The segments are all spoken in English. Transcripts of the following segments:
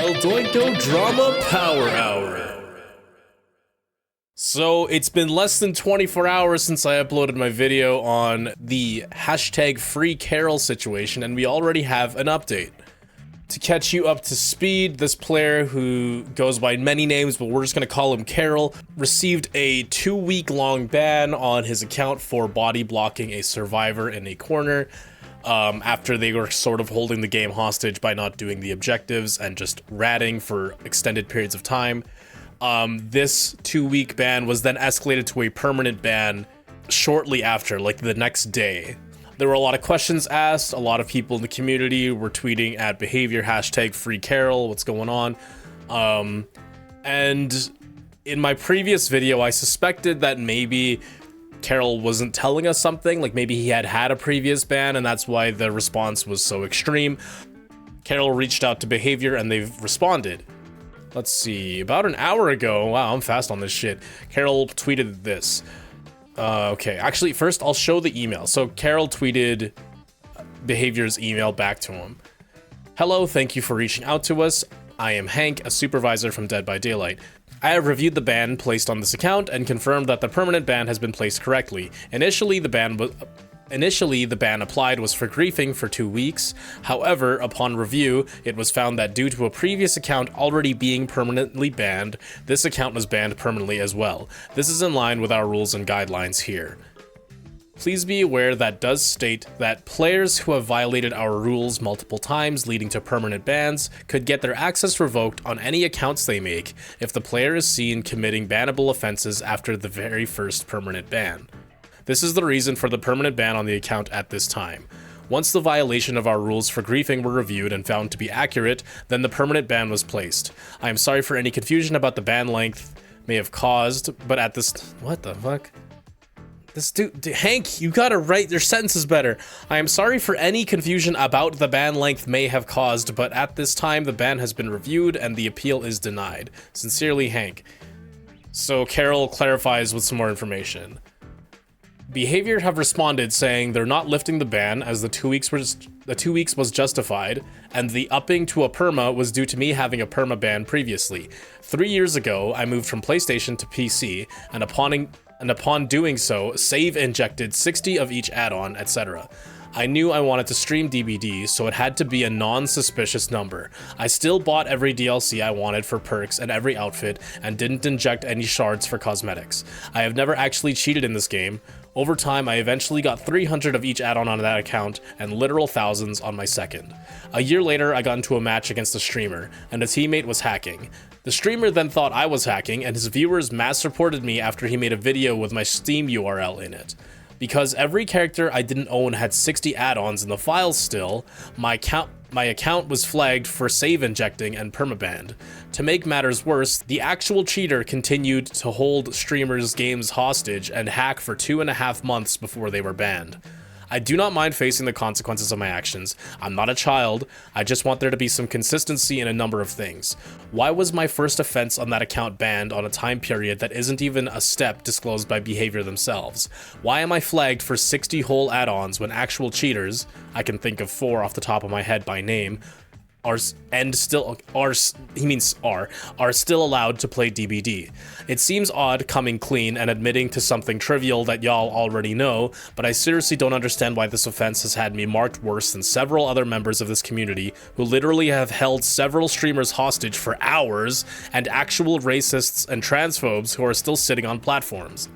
El Doinko Drama Power Hour. So it's been less than 24 hours since I uploaded my video on the hashtag free Carol situation, and we already have an update. To catch you up to speed, this player, who goes by many names, but we're just going to call him Carol, received a 2-week-long ban on his account for body blocking a survivor in a corner. After they were sort of holding the game hostage by not doing the objectives and just ratting for extended periods of time. This 2-week ban was then escalated to a permanent ban shortly after, like the next day. There were a lot of questions asked. A lot of people in the community were tweeting at BHVR hashtag free Carol, what's going on? And in my previous video, I suspected that maybe Carol wasn't telling us something, like maybe he had a previous ban and that's why the response was so extreme. Carol reached out to BHVR and they've responded. Let's see, about an hour ago, wow, I'm fast on this shit, Carol tweeted this. Okay, actually, first I'll show the email. So Carol tweeted BHVR's email back to him. Hello, thank you for reaching out to us. I am Hank, a supervisor from Dead by Daylight. I have reviewed the ban placed on this account and confirmed that the permanent ban has been placed correctly. Initially, the ban applied was for griefing for 2 weeks. However, upon review, it was found that due to a previous account already being permanently banned, this account was banned permanently as well. This is in line with our rules and guidelines here. Please be aware that does state that players who have violated our rules multiple times leading to permanent bans could get their access revoked on any accounts they make if the player is seen committing bannable offenses after the very first permanent ban. This is the reason for the permanent ban on the account at this time. Once the violation of our rules for griefing were reviewed and found to be accurate, then the permanent ban was placed. I am sorry for any confusion about the ban length may have caused, but at this... What the fuck? This dude, Hank, you gotta write your sentences better. I am sorry for any confusion about the ban length may have caused, but at this time the ban has been reviewed and the appeal is denied. Sincerely, Hank. So Carol clarifies with some more information. BHVR have responded saying they're not lifting the ban as the 2 weeks was justified, and the upping to a perma was due to me having a perma ban previously. 3 years ago, I moved from PlayStation to PC, and upon doing so, save injected 60 of each add-on, etc. I knew I wanted to stream DBD, so it had to be a non-suspicious number. I still bought every DLC I wanted for perks and every outfit, and didn't inject any shards for cosmetics. I have never actually cheated in this game. Over time, I eventually got 300 of each add-on on that account, and literal thousands on my second. A year later, I got into a match against a streamer, and a teammate was hacking. The streamer then thought I was hacking, and his viewers mass reported me after he made a video with my Steam URL in it. Because every character I didn't own had 60 add-ons in the files still, my account was flagged for save injecting and permabanned. To make matters worse, the actual cheater continued to hold streamers' games hostage and hack for 2.5 months before they were banned. I do not mind facing the consequences of my actions. I'm not a child. I just want there to be some consistency in a number of things. Why was my first offense on that account banned on a time period that isn't even a step disclosed by BHVR themselves? Why am I flagged for 60 whole add-ons when actual cheaters, I can think of 4 off the top of my head by name, are still allowed to play DBD. It seems odd coming clean and admitting to something trivial that y'all already know, but I seriously don't understand why this offense has had me marked worse than several other members of this community who literally have held several streamers hostage for hours, and actual racists and transphobes who are still sitting on platforms.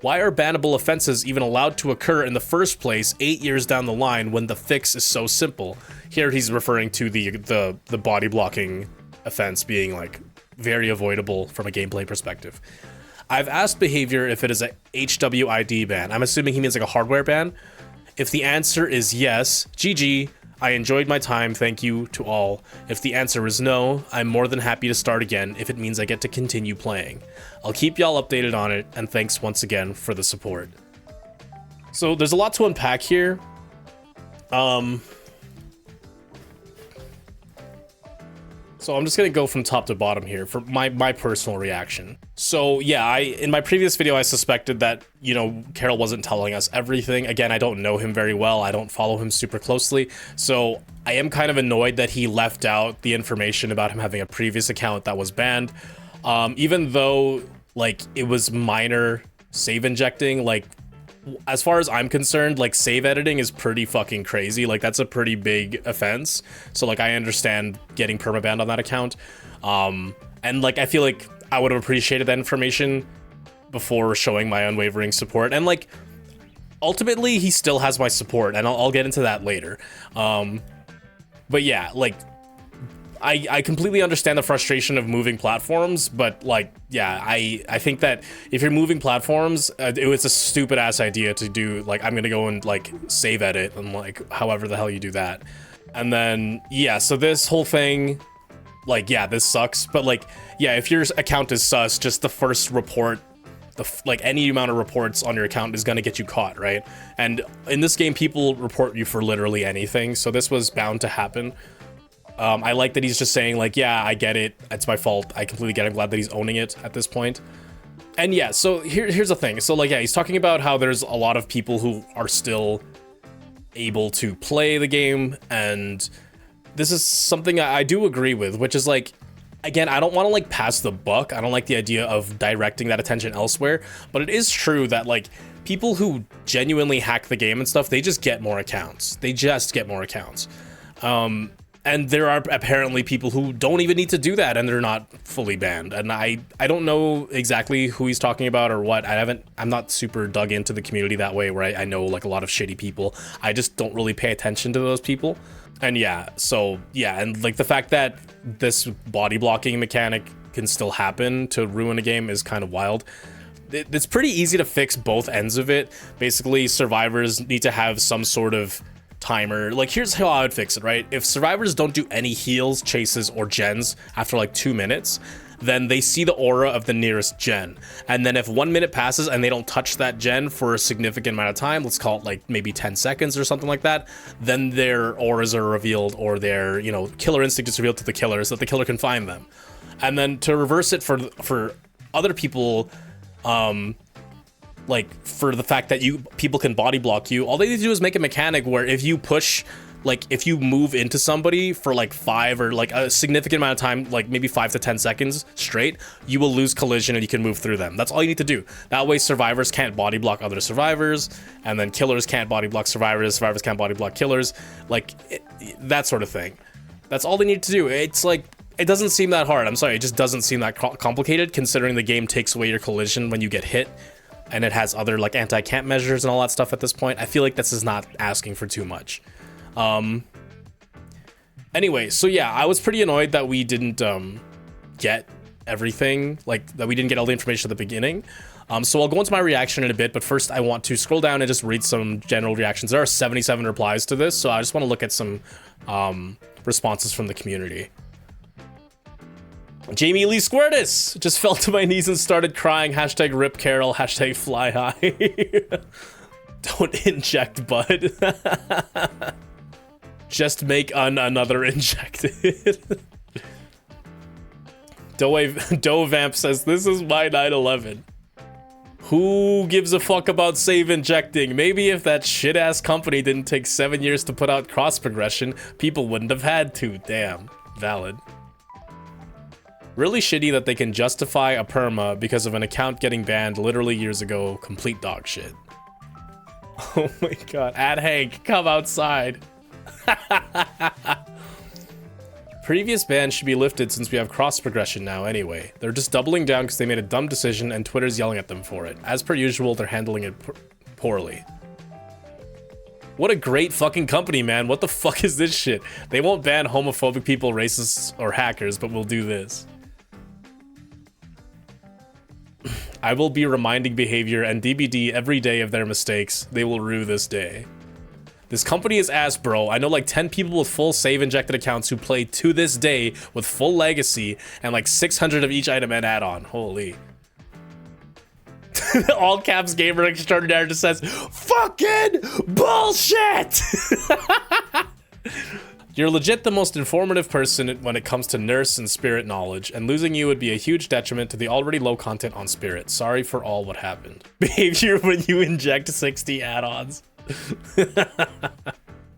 Why are bannable offenses even allowed to occur in the first place 8 years down the line when the fix is so simple? Here he's referring to the body blocking offense being like very avoidable from a gameplay perspective. I've asked BHVR if it is a HWID ban. I'm assuming he means like a hardware ban. If the answer is yes, GG, I enjoyed my time, thank you to all. If the answer is no, I'm more than happy to start again if it means I get to continue playing. I'll keep y'all updated on it, and thanks once again for the support. So there's a lot to unpack here. So I'm just gonna go from top to bottom here for my personal reaction. So yeah, in my previous video, I suspected that, you know, Carol wasn't telling us everything. Again, I don't know him very well. I don't follow him super closely. So I am kind of annoyed that he left out the information about him having a previous account that was banned. Even though, like, it was minor save injecting, like, as far as I'm concerned, like, save editing is pretty fucking crazy. Like, that's a pretty big offense. So, like, I understand getting permabanned on that account. And, like, I feel like I would have appreciated that information before showing my unwavering support. And, like, ultimately, he still has my support, and I'll get into that later. But yeah, like, I completely understand the frustration of moving platforms, but, like, yeah, I think that if you're moving platforms, it was a stupid ass idea to do, like, I'm gonna go and, like, save edit and, like, however the hell you do that. And then, yeah, so this whole thing, like, yeah, this sucks, but, like, yeah, if your account is sus, just the first report, like, any amount of reports on your account is gonna get you caught, right? And in this game, people report you for literally anything, so this was bound to happen. I like that he's just saying, like, yeah, I get it. It's my fault. I completely get it. I'm glad that he's owning it at this point. And yeah, so here's the thing. So, like, yeah, he's talking about how there's a lot of people who are still able to play the game. And this is something I do agree with, which is, like, again, I don't want to, like, pass the buck. I don't like the idea of directing that attention elsewhere. But it is true that, like, people who genuinely hack the game and stuff, they just get more accounts. They just get more accounts. And there are apparently people who don't even need to do that, and they're not fully banned. And I don't know exactly who he's talking about or what. I'm not super dug into the community that way, where I know, like, a lot of shitty people. I just don't really pay attention to those people. And yeah, so yeah, and, like, the fact that this body blocking mechanic can still happen to ruin a game is kind of wild. It's pretty easy to fix both ends of it. Basically, survivors need to have some sort of timer. Like, here's how I would fix it, right? If survivors don't do any heals, chases, or gens after, like, 2 minutes, then they see the aura of the nearest gen. And then if 1 minute passes and they don't touch that gen for a significant amount of time, let's call it, like, maybe 10 seconds or something like that, then their auras are revealed, or their, you know, killer instinct is revealed to the killer so that the killer can find them. And then to reverse it for other people, like, for the fact that people can body block you, all they need to do is make a mechanic where if you push, like, if you move into somebody for, like, 5 or, like, a significant amount of time, like maybe 5 to 10 seconds straight, you will lose collision and you can move through them. That's all you need to do. That way survivors can't body block other survivors, and then killers can't body block survivors, survivors can't body block killers, like, that sort of thing. That's all they need to do. It's like, it doesn't seem that hard. I'm sorry, it just doesn't seem that complicated, considering the game takes away your collision when you get hit. And it has other, like, anti-camp measures and all that stuff at this point. I feel like this is not asking for too much. Anyway, so yeah, I was pretty annoyed that we didn't get everything, like, that we didn't get all the information at the beginning. So I'll go into my reaction in a bit, but first I want to scroll down and just read some general reactions. There are 77 replies to this, so I just want to look at some responses from the community. Jamie Lee Squirtus just fell to my knees and started crying. Hashtag rip Carol. Hashtag fly high. Don't inject, bud. Just make another injected. Dovamp says, this is my 9/11. Who gives a fuck about save injecting? Maybe if that shit-ass company didn't take 7 years to put out cross progression, people wouldn't have had to. Damn. Valid. Really shitty that they can justify a perma because of an account getting banned literally years ago. Complete dog shit. Oh my god. Add Hank, come outside. Previous bans should be lifted since we have cross progression now anyway. They're just doubling down because they made a dumb decision and Twitter's yelling at them for it. As per usual, they're handling it poorly. What a great fucking company, man. What the fuck is this shit? They won't ban homophobic people, racists, or hackers, but we'll do this. I will be reminding behavior and DBD every day of their mistakes. They will rue this day. This company is ass, bro. I know like 10 people with full save injected accounts who play to this day with full legacy and like 600 of each item and add-on. Holy. All caps gamer extraordinaire just says, fucking bullshit! You're legit the most informative person when it comes to nurse and spirit knowledge, and losing you would be a huge detriment to the already low content on spirit. Sorry for all what happened. Behavior when you inject 60 add-ons.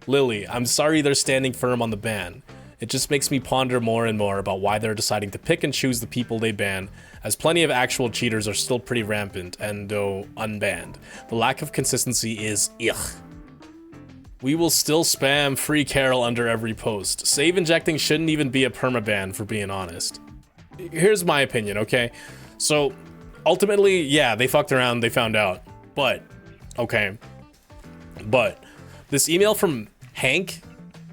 Lily, I'm sorry they're standing firm on the ban. It just makes me ponder more and more about why they're deciding to pick and choose the people they ban, as plenty of actual cheaters are still pretty rampant and unbanned. The lack of consistency is ugh. We will still spam free Carol under every post. Save injecting shouldn't even be a permaban, for being honest. Here's my opinion, okay? So, ultimately, yeah, they fucked around, they found out. But, okay. But, this email from Hank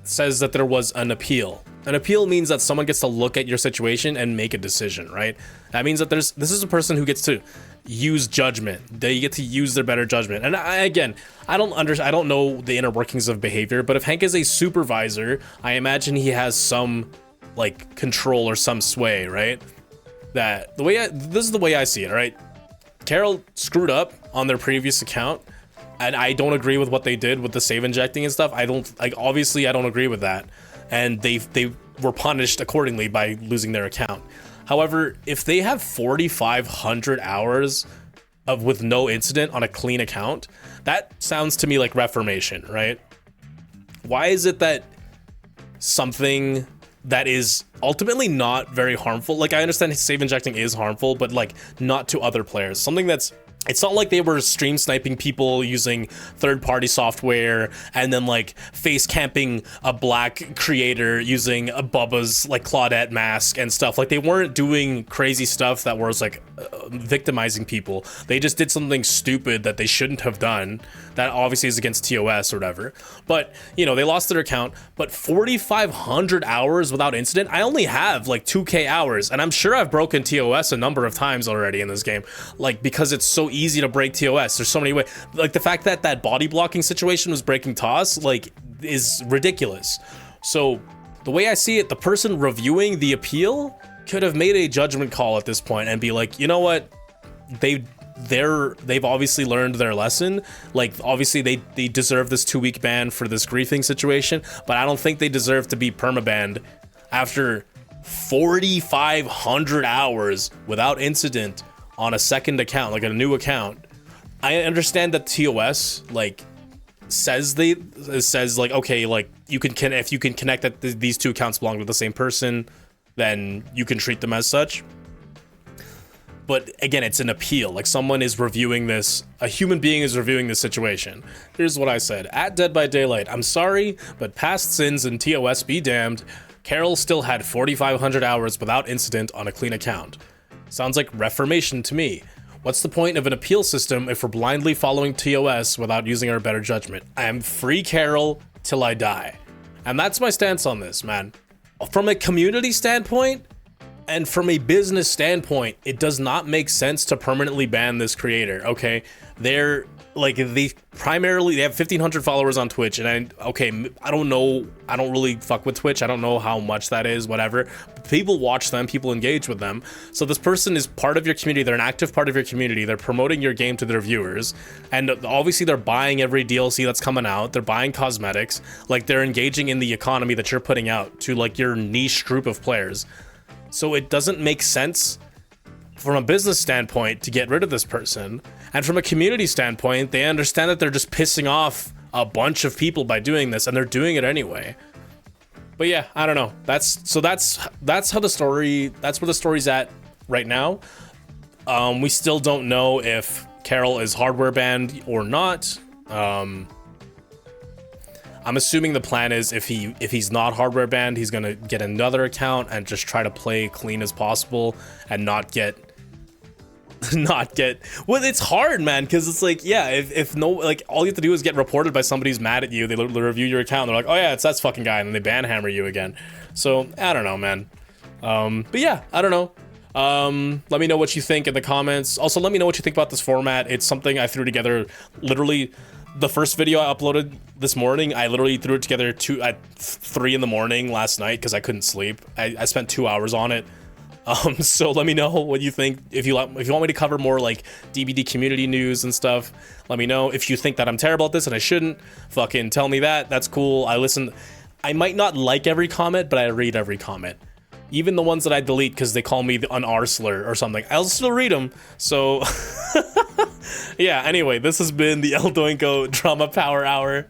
says that there was an appeal. An appeal means that someone gets to look at your situation and make a decision, right? That means that this is a person who gets to use judgment. They get to use their better judgment. And I don't know the inner workings of behavior, but if Hank is a supervisor, I imagine he has some like control or some sway, right? That this is the way I see it, right? Carol screwed up on their previous account, and I don't agree with what they did with the save injecting and stuff. Obviously I don't agree with that. And they were punished accordingly by losing their account. However, if they have 4,500 hours with no incident on a clean account, that sounds to me like reformation, right? Why is it that something that is ultimately not very harmful, like I understand save injecting is harmful, but like not to other players, something that's, it's not like they were stream sniping people using third-party software and then like face camping a black creator using a Bubba's like Claudette mask and stuff. Like they weren't doing crazy stuff that was like victimizing people. They just did something stupid that they shouldn't have done. That obviously is against TOS or whatever. But you know, they lost their account. But 4,500 hours without incident. I only have like 2K hours, and I'm sure I've broken TOS a number of times already in this game. Like because it's so easy to break TOS. There's so many ways. Like the fact that that body blocking situation was breaking TOS like is ridiculous. So the way I see it, the person reviewing the appeal could have made a judgment call at this point and be like, you know what, they've obviously learned their lesson. Like obviously they deserve this 2-week ban for this griefing situation, but I don't think they deserve to be permabanned after 4,500 hours without incident on a second account, like a new account. I understand that TOS like says like, okay, like if you can connect that these two accounts belong to the same person, then you can treat them as such. But again, it's an appeal. Like someone is reviewing this, a human being is reviewing this situation. Here's what I said. At Dead by Daylight, I'm sorry, but past sins and TOS be damned. Carol still had 4,500 hours without incident on a clean account. Sounds like reformation to me. What's the point of an appeal system if we're blindly following TOS without using our better judgment? I am free Carol till I die. And that's my stance on this, man. From a community standpoint and from a business standpoint, it does not make sense to permanently ban this creator, okay? They have 1,500 followers on Twitch, and I don't know, I don't really fuck with Twitch, I don't know how much that is, whatever. People watch them, people engage with them, so this person is part of your community, they're an active part of your community, they're promoting your game to their viewers, and obviously they're buying every DLC that's coming out, they're buying cosmetics, like they're engaging in the economy that you're putting out to like your niche group of players. So it doesn't make sense from a business standpoint to get rid of this person, and from a community standpoint, they understand that they're just pissing off a bunch of people by doing this, and they're doing it anyway. But yeah, I don't know. That's how the story, that's where the story's at right now. We still don't know if Carol is hardware banned or not. I'm assuming the plan is if he's not hardware banned, he's gonna get another account and just try to play clean as possible and not get well, it's hard, man, because it's like, yeah, if no, like all you have to do is get reported by somebody who's mad at you, they review your account, they're like, oh yeah, it's that fucking guy, and then they ban hammer you again. So I don't know, man. But yeah, I don't know. Let me know what you think in the comments. Also, let me know what you think about this format. It's something I threw together literally. The first video I uploaded this morning, I literally threw it together at 3 in the morning last night because I couldn't sleep. I spent 2 hours on it. So let me know what you think. If you want me to cover more like DBD community news and stuff, let me know. If you think that I'm terrible at this and I shouldn't, fucking tell me that. That's cool. I I might not like every comment, but I read every comment. Even the ones that I delete because they call me an R slur or something, I'll still read them. So yeah, anyway, this has been the El Doinko Drama Power Hour.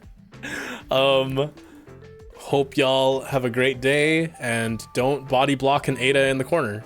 Hope y'all have a great day, and don't body block an Ada in the corner.